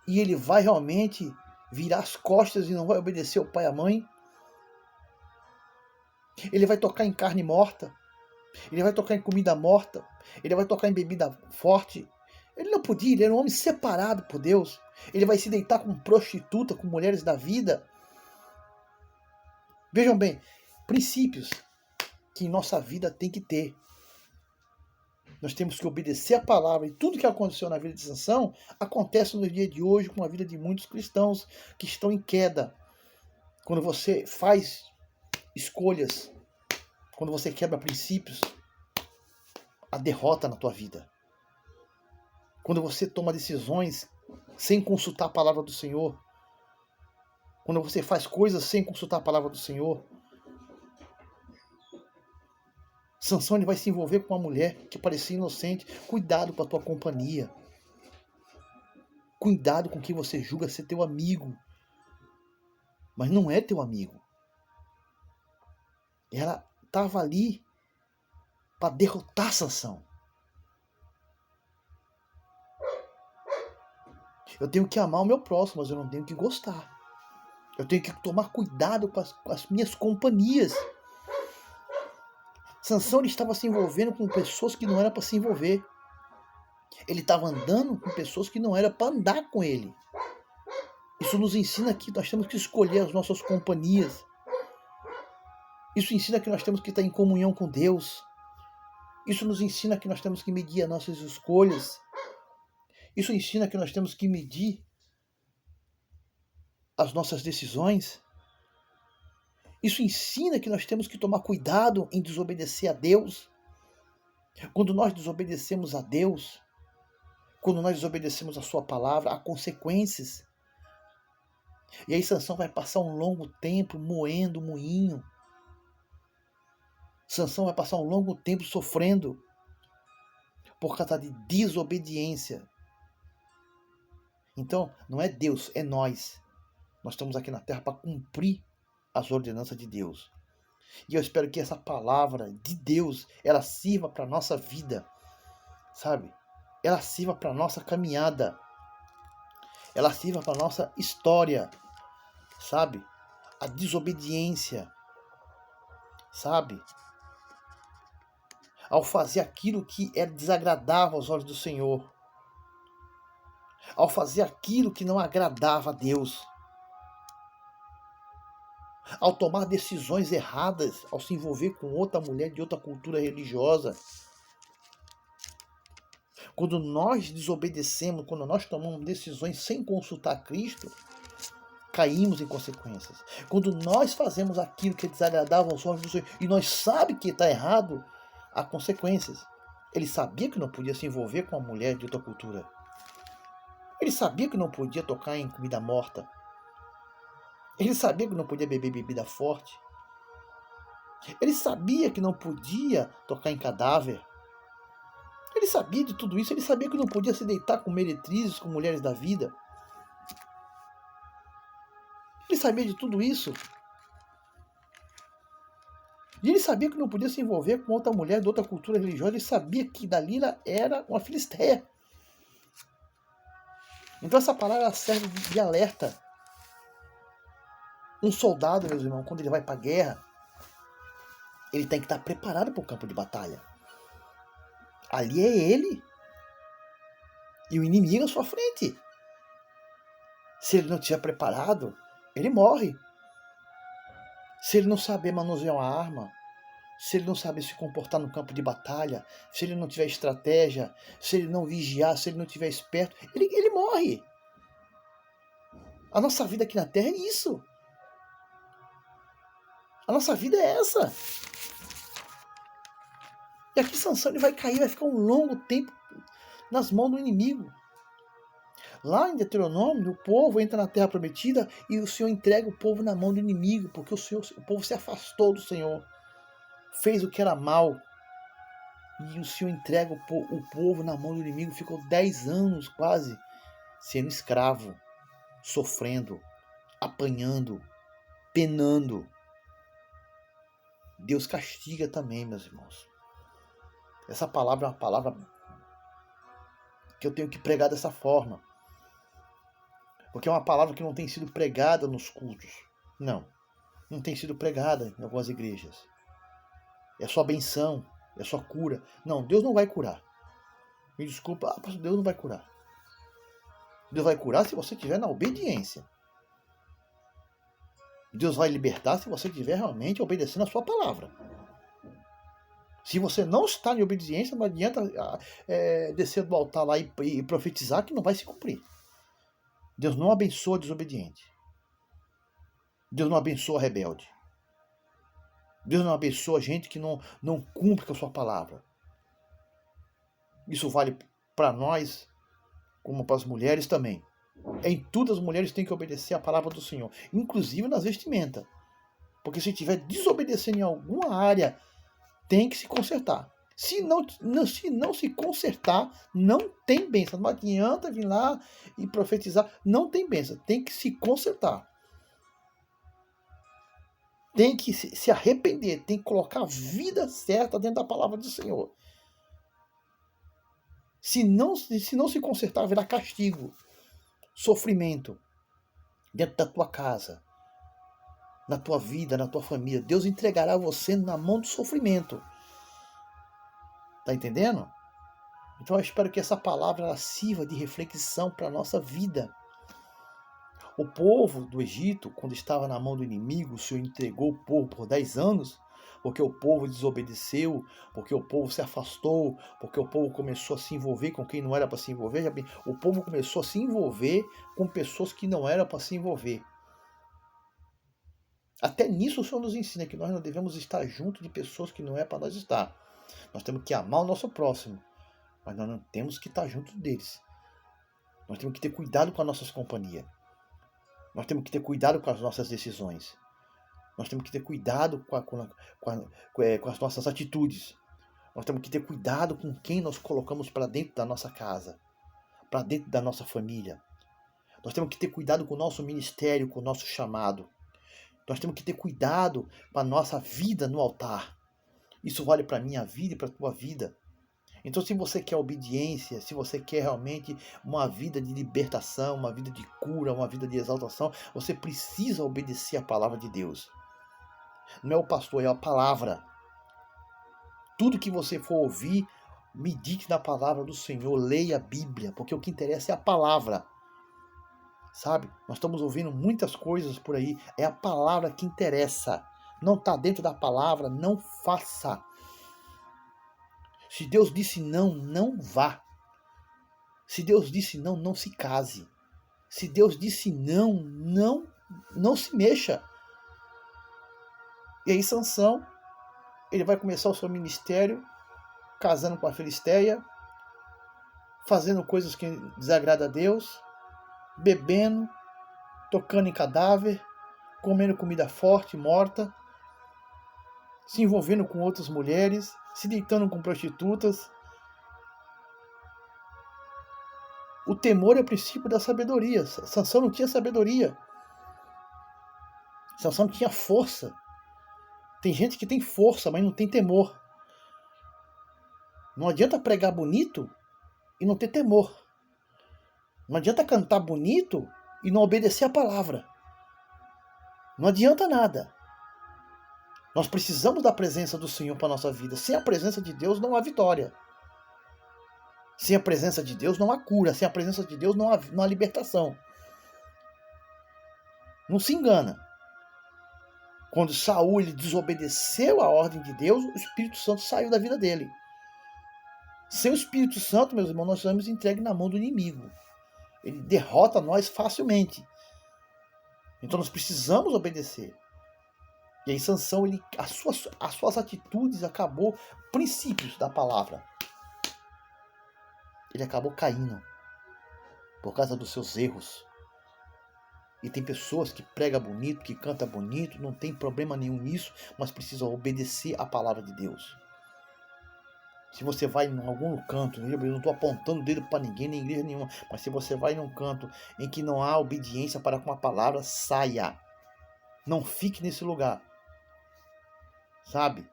E ele vai realmente virar as costas e não vai obedecer o pai e a mãe. Ele vai tocar em carne morta. Ele vai tocar em comida morta. Ele vai tocar em bebida forte. Ele não podia, ele era um homem separado por Deus. Ele vai se deitar com prostituta, com mulheres da vida. Vejam bem, princípios que em nossa vida tem que ter. Nós temos que obedecer a palavra. E tudo que aconteceu na vida de Sansão acontece no dia de hoje com a vida de muitos cristãos que estão em queda. Quando você faz escolhas, quando você quebra princípios, a derrota na tua vida. Quando você toma decisões sem consultar a palavra do Senhor. Quando você faz coisas sem consultar a palavra do Senhor. Sansão ele vai se envolver com uma mulher que parecia inocente. Cuidado com a tua companhia. Cuidado com quem você julga ser teu amigo. Mas não é teu amigo. Ela estava ali para derrotar Sansão. Eu tenho que amar o meu próximo, mas eu não tenho que gostar. Eu tenho que tomar cuidado com as minhas companhias. Sansão ele estava se envolvendo com pessoas que não era para se envolver. Ele estava andando com pessoas que não era para andar com ele. Isso nos ensina que nós temos que escolher as nossas companhias. Isso ensina que nós temos que estar em comunhão com Deus. Isso nos ensina que nós temos que medir as nossas escolhas. Isso ensina que nós temos que medir as nossas decisões. Isso ensina que nós temos que tomar cuidado em desobedecer a Deus. Quando nós desobedecemos a Deus, quando nós desobedecemos a sua palavra, há consequências. E aí Sansão vai passar um longo tempo moendo o moinho. Sansão vai passar um longo tempo sofrendo por causa de desobediência. Então, não é Deus, é nós. Nós estamos aqui na terra para cumprir as ordenanças de Deus. E eu espero que essa palavra de Deus, ela sirva para a nossa vida, sabe? Ela sirva para a nossa caminhada. Ela sirva para a nossa história, sabe? A desobediência, sabe? Ao fazer aquilo que é desagradável aos olhos do Senhor. Ao fazer aquilo que não agradava a Deus. ao tomar decisões erradas, ao se envolver com outra mulher de outra cultura religiosa. Quando nós desobedecemos, quando nós tomamos decisões sem consultar Cristo, caímos em consequências. Quando nós fazemos aquilo que é desagradável aos olhos do Senhor e nós sabemos que está errado, há consequências. Ele sabia que não podia se envolver com uma mulher de outra cultura. Ele sabia que não podia tocar em comida morta. Ele sabia que não podia beber bebida forte. Ele sabia que não podia tocar em cadáver. Ele sabia de tudo isso. Ele sabia que não podia se deitar com meretrizes, com mulheres da vida. Ele sabia de tudo isso. E ele sabia que não podia se envolver com outra mulher de outra cultura religiosa. Ele sabia que Dalila era uma filisteia. Então essa palavra serve de alerta. Um soldado, meus irmãos, quando ele vai para a guerra, ele tem que estar preparado para o campo de batalha. Ali é ele e o inimigo à sua frente. Se ele não estiver preparado, ele morre. Se ele não saber manusear uma arma, se ele não saber se comportar no campo de batalha, se ele não tiver estratégia, se ele não vigiar, se ele não estiver esperto, ele morre. A nossa vida aqui na Terra é isso. A nossa vida é essa. E aqui Sansão ele vai cair, vai ficar um longo tempo nas mãos do inimigo. Lá em Deuteronômio, o povo entra na terra prometida e o Senhor entrega o povo na mão do inimigo, porque o povo se afastou do Senhor, fez o que era mal. E o Senhor entrega o povo na mão do inimigo, ficou 10 anos quase sendo escravo, sofrendo, apanhando, penando. Deus castiga também, meus irmãos. Essa palavra é uma palavra que eu tenho que pregar dessa forma. Porque é uma palavra que não tem sido pregada nos cultos. Não tem sido pregada em algumas igrejas. É só benção, é só cura. Não, Deus não vai curar. Me desculpa, Deus não vai curar. Deus vai curar se você estiver na obediência. Deus vai libertar se você estiver realmente obedecendo a sua palavra. Se você não está em obediência, não adianta descer do altar lá e profetizar que não vai se cumprir. Deus não abençoa desobediente. Deus não abençoa rebelde. Deus não abençoa gente que não cumpre com a sua palavra. Isso vale para nós, como para as mulheres também. Em tudo as mulheres têm que obedecer a palavra do Senhor, inclusive nas vestimentas. Porque se estiver desobedecendo em alguma área, tem que se consertar. Se não se consertar, não tem bênção. Não adianta vir lá e profetizar. Não tem bênção. Tem que se consertar. Tem que se arrepender. Tem que colocar a vida certa dentro da palavra do Senhor. Se não se consertar, haverá castigo, sofrimento dentro da tua casa, na tua vida, na tua família. Deus entregará você na mão do sofrimento. Tá entendendo? Então eu espero que essa palavra ela sirva de reflexão para a nossa vida. O povo do Egito, quando estava na mão do inimigo, o Senhor entregou o povo por 10 anos, porque o povo desobedeceu, porque o povo se afastou, porque o povo começou a se envolver com quem não era para se envolver. O povo começou a se envolver com pessoas que não eram para se envolver. Até nisso o Senhor nos ensina que nós não devemos estar junto de pessoas que não é para nós estar. Nós temos que amar o nosso próximo, mas nós não temos que estar junto deles. Nós temos que ter cuidado com as nossas companhias. Nós temos que ter cuidado com as nossas decisões. Nós temos que ter cuidado com as nossas atitudes. Nós temos que ter cuidado com quem nós colocamos para dentro da nossa casa, para dentro da nossa família. Nós temos que ter cuidado com o nosso ministério, com o nosso chamado. Nós temos que ter cuidado com a nossa vida no altar. Isso vale para a minha vida e para a tua vida. Então, se você quer obediência, se você quer realmente uma vida de libertação, uma vida de cura, uma vida de exaltação, você precisa obedecer a palavra de Deus. Não é o pastor, é a palavra. Tudo que você for ouvir, medite na palavra do Senhor, leia a Bíblia, porque o que interessa é a palavra. sabe? Nós estamos ouvindo muitas coisas por aí. É a palavra que interessa. Não está dentro da palavra, não faça. Se Deus disse não, não vá. Se Deus disse não, não se case. Se Deus disse não, não se mexa. E aí Sansão, ele vai começar o seu ministério, casando com a Filisteia, fazendo coisas que desagradam a Deus, bebendo, tocando em cadáver, comendo comida forte, morta, se envolvendo com outras mulheres, se deitando com prostitutas. O temor é o princípio da sabedoria. Sansão não tinha sabedoria. Sansão não tinha força. Tem gente que tem força, mas não tem temor. Não adianta pregar bonito e não ter temor. Não adianta cantar bonito e não obedecer a palavra. Não adianta nada. Nós precisamos da presença do Senhor para a nossa vida. Sem a presença de Deus não há vitória. Sem a presença de Deus não há cura. Sem a presença de Deus não há libertação. Não se engana. Quando Saul ele desobedeceu a ordem de Deus, o Espírito Santo saiu da vida dele. Sem o Espírito Santo, meus irmãos, nós somos entregues na mão do inimigo. Ele derrota nós facilmente. Então nós precisamos obedecer. E aí Sansão, as suas atitudes acabou princípios da palavra. Ele acabou caindo por causa dos seus erros. E tem pessoas que pregam bonito, que cantam bonito, não tem problema nenhum nisso, mas precisam obedecer a palavra de Deus. Se você vai em algum canto, eu não estou apontando o dedo para ninguém, nem igreja nenhuma, mas se você vai em um canto em que não há obediência para com a palavra, saia. Não fique nesse lugar. Sabe?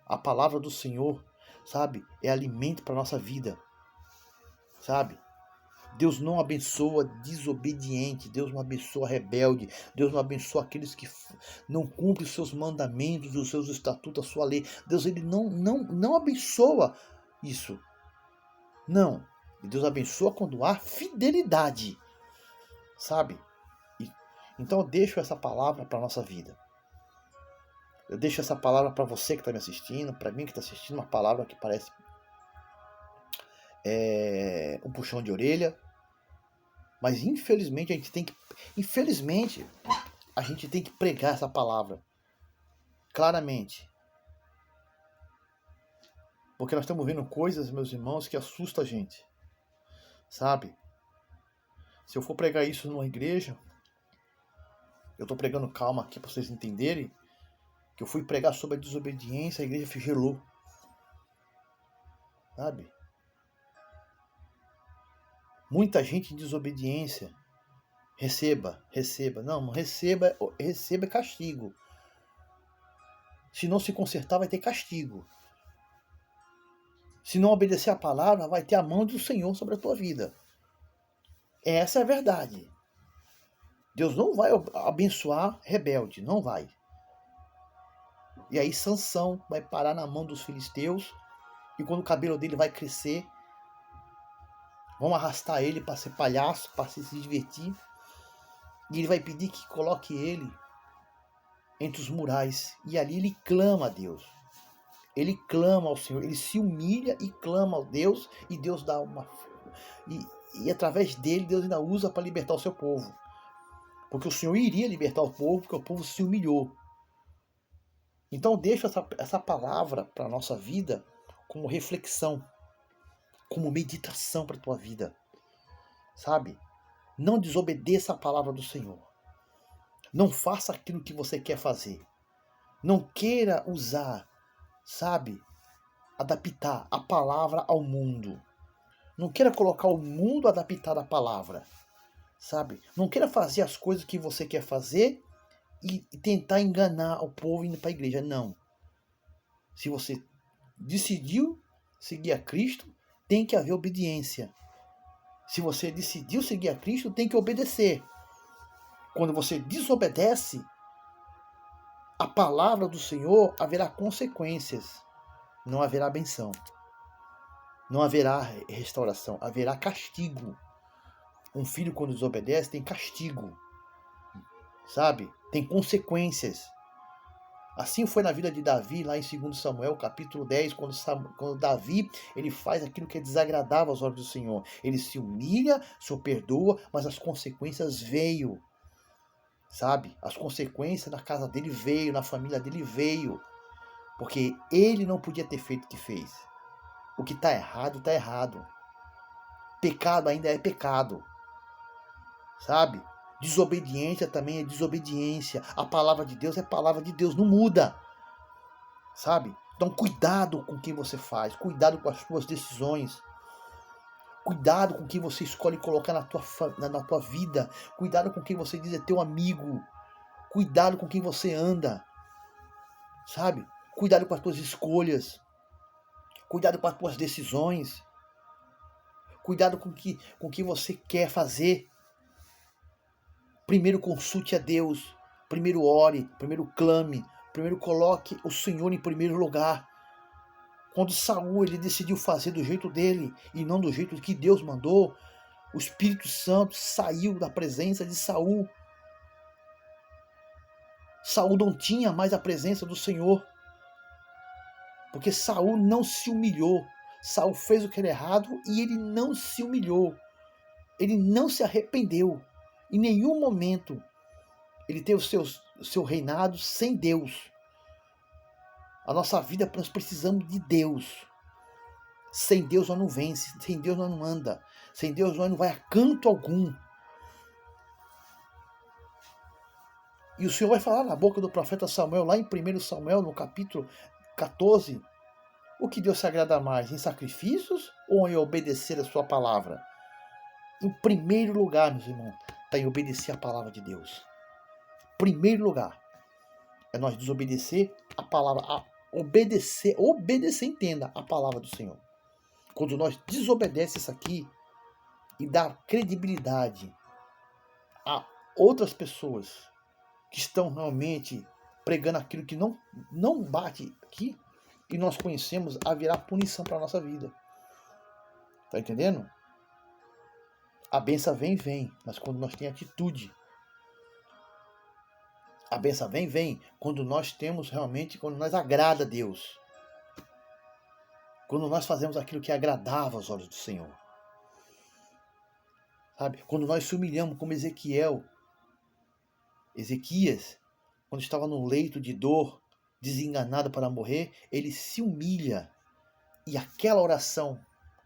A palavra do Senhor, sabe? É alimento para a nossa vida. Sabe? Deus não abençoa desobediente, Deus não abençoa rebelde, Deus não abençoa aqueles que não cumprem os seus mandamentos, os seus estatutos, a sua lei. Deus ele não abençoa isso. Não. Deus abençoa quando há fidelidade. Sabe? Então eu deixo essa palavra para a nossa vida. Eu deixo essa palavra para você que está me assistindo, para mim que está assistindo, uma palavra que parece um puxão de orelha. Mas infelizmente a gente tem que pregar essa palavra claramente. Porque nós estamos vendo coisas, meus irmãos, que assustam a gente. Sabe? Se eu for pregar isso numa igreja, eu estou pregando calma aqui para vocês entenderem, que eu fui pregar sobre a desobediência, a igreja gelou. Sabe? Muita gente em desobediência. Receba. Não receba castigo. Se não se consertar, vai ter castigo. Se não obedecer a palavra, vai ter a mão do Senhor sobre a tua vida. Essa é a verdade. Deus não vai abençoar rebelde, não vai. E aí Sansão vai parar na mão dos filisteus, e quando o cabelo dele vai crescer, vão arrastar ele para ser palhaço, para se divertir. E ele vai pedir que coloque ele entre os murais. E ali ele clama a Deus. Ele clama ao Senhor. Ele se humilha e clama a Deus. E Deus dá uma... E através dele, Deus ainda usa para libertar o seu povo. Porque o Senhor iria libertar o povo, porque o povo se humilhou. Então deixa essa palavra para a nossa vida como reflexão. Como meditação para a tua vida. Sabe? Não desobedeça a palavra do Senhor. Não faça aquilo que você quer fazer. Não queira usar, sabe? Adaptar a palavra ao mundo. Não queira colocar o mundo adaptado à palavra. Sabe? Não queira fazer as coisas que você quer fazer e tentar enganar o povo indo para a igreja. Não. Se você decidiu seguir a Cristo, tem que haver obediência. Se você decidiu seguir a Cristo, tem que obedecer. Quando você desobedece a palavra do Senhor, haverá consequências. Não haverá benção. Não haverá restauração. Haverá castigo. Um filho, quando desobedece, tem castigo, sabe? Tem consequências. Assim foi na vida de Davi, lá em 2 Samuel, capítulo 10, quando Davi ele faz aquilo que é desagradável aos olhos do Senhor. Ele se humilha, o Senhor perdoa, mas as consequências veio, sabe? As consequências na casa dele veio, na família dele veio. Porque ele não podia ter feito o que fez. O que está errado, está errado. Pecado ainda é pecado, sabe? Desobediência também é desobediência. A palavra de Deus é palavra de Deus, não muda, sabe? Então cuidado com o que você faz, cuidado com as suas decisões, cuidado com o que você escolhe colocar na tua vida, cuidado com quem você diz é teu amigo, cuidado com quem você anda, sabe? Cuidado com as tuas escolhas, cuidado com as tuas decisões, cuidado com o que você quer fazer. Primeiro consulte a Deus, primeiro ore, primeiro clame, primeiro coloque o Senhor em primeiro lugar. Quando Saul ele decidiu fazer do jeito dele e não do jeito que Deus mandou, o Espírito Santo saiu da presença de Saul. Saul não tinha mais a presença do Senhor, porque Saul não se humilhou. Saul fez o que era errado e ele não se humilhou. Ele não se arrependeu. Em nenhum momento ele teve o seu reinado sem Deus. A nossa vida, nós precisamos de Deus. Sem Deus nós não vence, sem Deus nós não anda, sem Deus nós não vai a canto algum. E o Senhor vai falar na boca do profeta Samuel, lá em 1 Samuel, no capítulo 14, o que Deus se agrada mais, em sacrifícios ou em obedecer a sua palavra? Em primeiro lugar, meus irmãos, está em obedecer a palavra de Deus. Primeiro lugar é nós desobedecer a palavra, obedecer, entenda, a palavra do Senhor. Quando nós desobedecemos isso aqui e dá credibilidade a outras pessoas que estão realmente pregando aquilo que não bate aqui, e nós conhecemos, a virar punição para a nossa vida. Tá entendendo? A benção vem, mas quando nós temos atitude. A benção vem quando nós temos realmente, quando nós agrada a Deus. Quando nós fazemos aquilo que é agradável aos olhos do Senhor. Sabe? Quando nós se humilhamos como Ezequias, quando estava no leito de dor, desenganado para morrer, ele se humilha. E aquela oração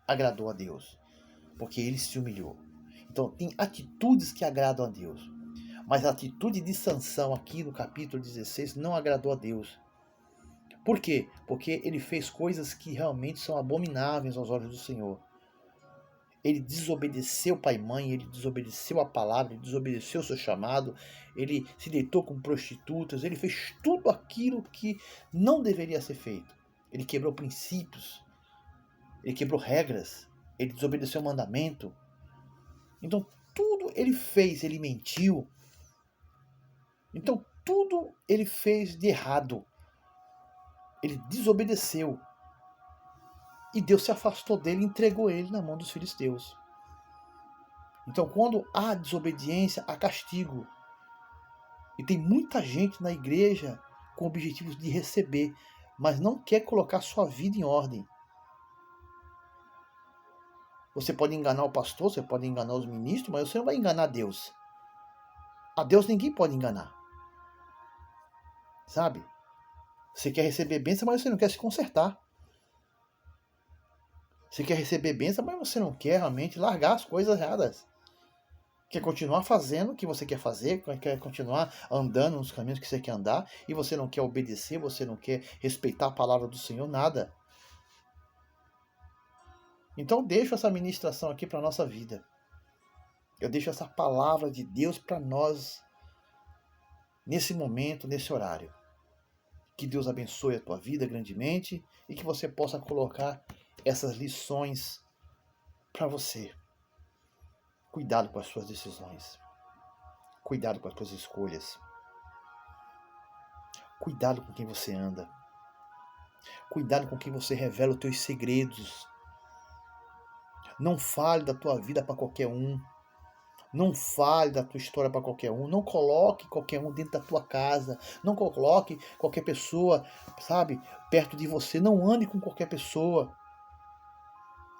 agradou a Deus, porque ele se humilhou. Então tem atitudes que agradam a Deus. Mas a atitude de Sansão aqui no capítulo 16 não agradou a Deus. Por quê? Porque ele fez coisas que realmente são abomináveis aos olhos do Senhor. Ele desobedeceu pai e mãe, ele desobedeceu a palavra, ele desobedeceu o seu chamado, ele se deitou com prostitutas, ele fez tudo aquilo que não deveria ser feito. Ele quebrou princípios, ele quebrou regras, ele desobedeceu o mandamento. Então tudo ele fez, ele mentiu. Então tudo ele fez de errado. Ele desobedeceu. E Deus se afastou dele e entregou ele na mão dos filisteus. Então, quando há desobediência, há castigo. E tem muita gente na igreja com objetivos de receber, mas não quer colocar sua vida em ordem. Você pode enganar o pastor, você pode enganar os ministros, mas você não vai enganar Deus. A Deus ninguém pode enganar. Sabe? Você quer receber bênção, mas você não quer se consertar. Você quer receber bênção, mas você não quer realmente largar as coisas erradas. Quer continuar fazendo o que você quer fazer, quer continuar andando nos caminhos que você quer andar, e você não quer obedecer, você não quer respeitar a palavra do Senhor, nada. Então deixo essa ministração aqui para a nossa vida. Eu deixo essa palavra de Deus para nós, nesse momento, nesse horário. Que Deus abençoe a tua vida grandemente e que você possa colocar essas lições para você. Cuidado com as suas decisões. Cuidado com as suas escolhas. Cuidado com quem você anda. Cuidado com quem você revela os teus segredos. Não fale da tua vida para qualquer um. Não fale da tua história para qualquer um. Não coloque qualquer um dentro da tua casa. Não coloque qualquer pessoa, sabe, perto de você. Não ande com qualquer pessoa.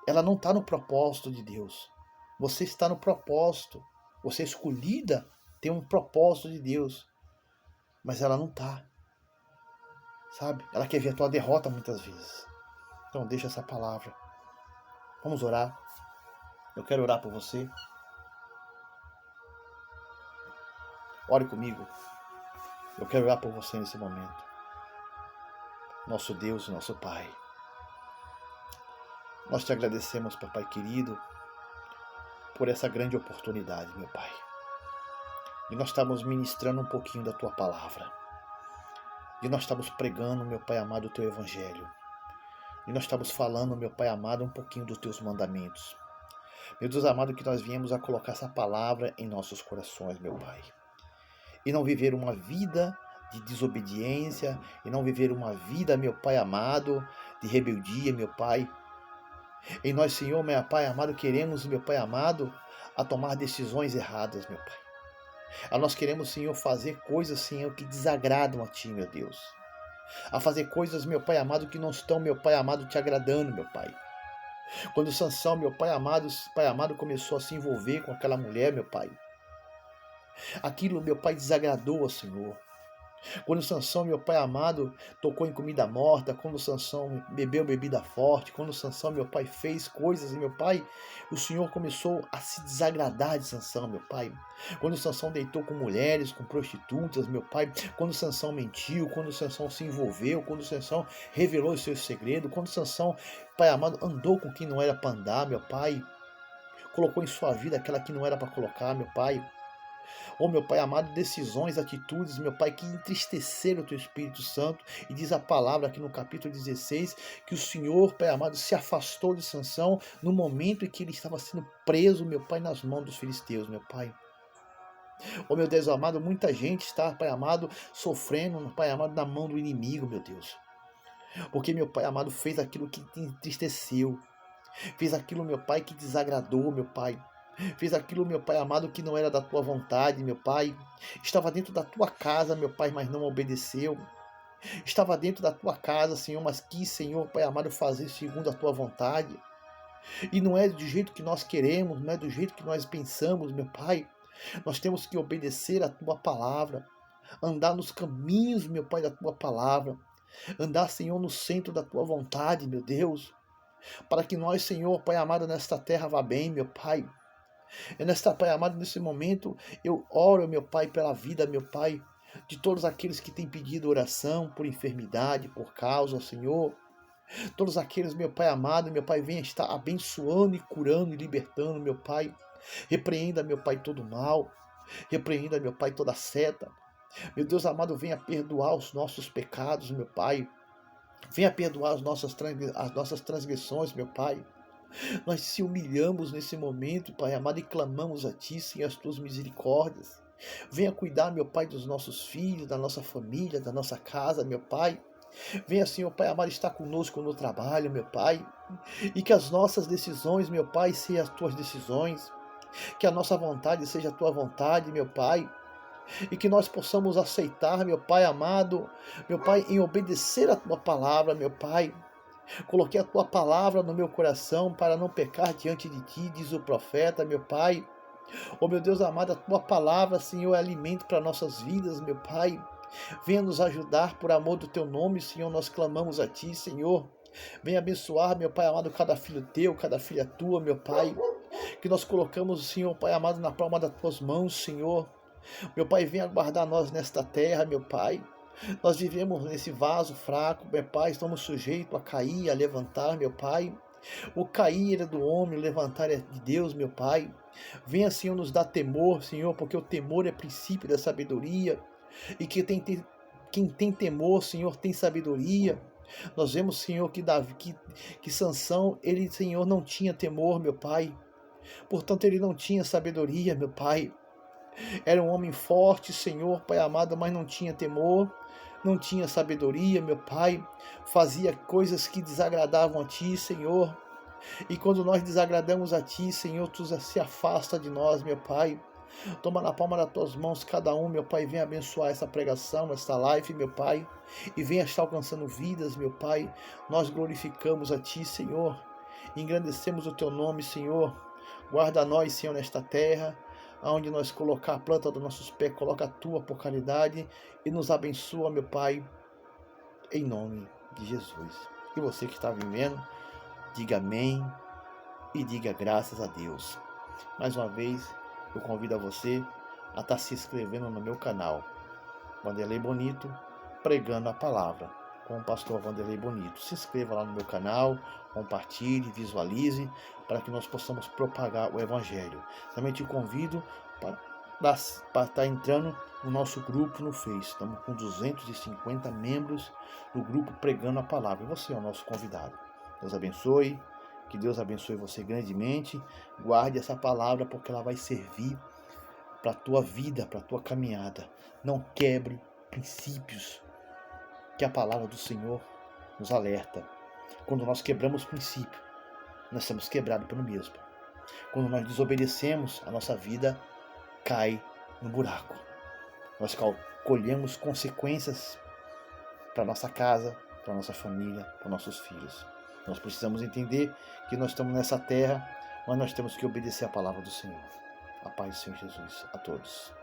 Ela não está no propósito de Deus. Você está no propósito. Você é escolhida, tem um propósito de Deus. Mas ela não está. Sabe? Ela quer ver a tua derrota muitas vezes. Então deixa essa palavra. Vamos orar. Eu quero orar por você. Ore comigo. Eu quero orar por você nesse momento. Nosso Deus e nosso Pai. Nós te agradecemos, Papai querido, por essa grande oportunidade, meu Pai. E nós estamos ministrando um pouquinho da tua palavra. E nós estamos pregando, meu Pai amado, o teu evangelho. E nós estamos falando, meu Pai amado, um pouquinho dos teus mandamentos. Meu Deus amado, que nós viemos a colocar essa palavra em nossos corações, meu Pai. E não viver uma vida de desobediência, e não viver uma vida, meu Pai amado, de rebeldia, meu Pai. E nós, Senhor, meu Pai amado, queremos, meu Pai amado, a tomar decisões erradas, meu Pai. Nós queremos, Senhor, fazer coisas, Senhor, que desagradam a Ti, meu Deus. A fazer coisas, meu Pai amado, que não estão, meu Pai amado, te agradando, meu Pai. Quando Sansão, meu Pai amado, começou a se envolver com aquela mulher, meu Pai. Aquilo, meu Pai, desagradou ao Senhor. Quando Sansão, meu Pai amado, tocou em comida morta, quando Sansão bebeu bebida forte, quando Sansão, meu Pai, fez coisas, meu Pai, o Senhor começou a se desagradar de Sansão, meu Pai. Quando Sansão deitou com mulheres, com prostitutas, meu Pai, quando Sansão mentiu, quando Sansão se envolveu, quando Sansão revelou os seus segredos, quando Sansão, Pai amado, andou com quem não era para andar, meu Pai, colocou em sua vida aquela que não era para colocar, meu Pai. Oh, meu Pai amado, decisões, atitudes, meu Pai, que entristeceram o Teu Espírito Santo. E diz a palavra aqui no capítulo 16, que o Senhor, Pai amado, se afastou de Sansão no momento em que ele estava sendo preso, meu Pai, nas mãos dos filisteus, meu Pai. Oh, meu Deus amado, muita gente está, Pai amado, sofrendo, Pai amado, na mão do inimigo, meu Deus. Porque meu Pai amado fez aquilo que te entristeceu. Fez aquilo, meu Pai, que desagradou, meu Pai. Fez aquilo, meu Pai amado, que não era da tua vontade, meu Pai. Estava dentro da tua casa, meu Pai, mas não obedeceu. Estava dentro da tua casa, Senhor, mas quis, Senhor, Pai amado, fazer segundo a tua vontade. E não é do jeito que nós queremos, não é do jeito que nós pensamos, meu Pai. Nós temos que obedecer a tua palavra. Andar nos caminhos, meu Pai, da tua palavra. Andar, Senhor, no centro da tua vontade, meu Deus. Para que nós, Senhor, Pai amado, nesta terra vá bem, meu Pai. E nesta, Pai amado, nesse momento, eu oro, meu Pai, pela vida, meu Pai, de todos aqueles que têm pedido oração por enfermidade, por causa, Senhor. Todos aqueles, meu Pai amado, meu Pai, venha estar abençoando e curando e libertando, meu Pai. Repreenda, meu Pai, todo mal. Repreenda, meu Pai, toda seta. Meu Deus amado, venha perdoar os nossos pecados, meu Pai. Venha perdoar as nossas transgressões, meu Pai. Nós se humilhamos nesse momento, Pai amado, e clamamos a Ti, Senhor, as Tuas misericórdias. Venha cuidar, meu Pai, dos nossos filhos, da nossa família, da nossa casa, meu Pai. Venha, Senhor, Pai amado, estar conosco no trabalho, meu Pai. E que as nossas decisões, meu Pai, sejam as Tuas decisões. Que a nossa vontade seja a Tua vontade, meu Pai. E que nós possamos aceitar, meu Pai amado, meu Pai, em obedecer a Tua palavra, meu Pai. Coloquei a Tua palavra no meu coração para não pecar diante de Ti, diz o profeta, meu Pai. Oh, meu Deus amado, a Tua palavra, Senhor, é alimento para nossas vidas, meu Pai. Venha nos ajudar por amor do Teu nome, Senhor, nós clamamos a Ti, Senhor. Venha abençoar, meu Pai amado, cada filho Teu, cada filha Tua, meu Pai. Que nós colocamos, Senhor, Pai amado, na palma das Tuas mãos, Senhor. Meu Pai, venha guardar nós nesta terra, meu Pai. Nós vivemos nesse vaso fraco, meu Pai, estamos sujeitos a cair, a levantar, meu Pai. O cair é do homem, o levantar é de Deus, meu Pai. Venha, Senhor, nos dar temor, Senhor, porque o temor é princípio da sabedoria. E quem tem temor, Senhor, tem sabedoria. Nós vemos, Senhor, que Sansão, ele, Senhor, não tinha temor, meu Pai. Portanto, ele não tinha sabedoria, meu Pai. Era um homem forte, Senhor, Pai amado, mas não tinha temor, não tinha sabedoria, meu Pai. Fazia coisas que desagradavam a Ti, Senhor. E quando nós desagradamos a Ti, Senhor, Tu se afasta de nós, meu Pai. Toma na palma das Tuas mãos cada um, meu Pai, venha abençoar essa pregação, esta live, meu Pai, e venha estar alcançando vidas, meu Pai. Nós glorificamos a Ti, Senhor, engrandecemos o Teu nome, Senhor. Guarda nós, Senhor, nesta terra, aonde nós colocar a planta dos nossos pés, coloca a Tua por caridade e nos abençoa, meu Pai, em nome de Jesus. E você que está vivendo, diga amém e diga graças a Deus. Mais uma vez, eu convido a você a estar se inscrevendo no meu canal, Wanderley Bonito, pregando a palavra, com o pastor Wanderley Bonito. Se inscreva lá no meu canal, compartilhe, visualize, para que nós possamos propagar o Evangelho. Também te convido para estar entrando no nosso grupo no Face. Estamos com 250 membros do grupo Pregando a Palavra. E você é o nosso convidado. Deus abençoe. Que Deus abençoe você grandemente. Guarde essa palavra porque ela vai servir para a tua vida, para a tua caminhada. Não quebre princípios que a palavra do Senhor nos alerta. Quando nós quebramos princípio, nós somos quebrados pelo mesmo. Quando nós desobedecemos, a nossa vida cai no buraco. Nós colhemos consequências para nossa casa, para nossa família, para nossos filhos. Nós precisamos entender que nós estamos nessa terra, mas nós temos que obedecer a palavra do Senhor. A paz do Senhor Jesus a todos.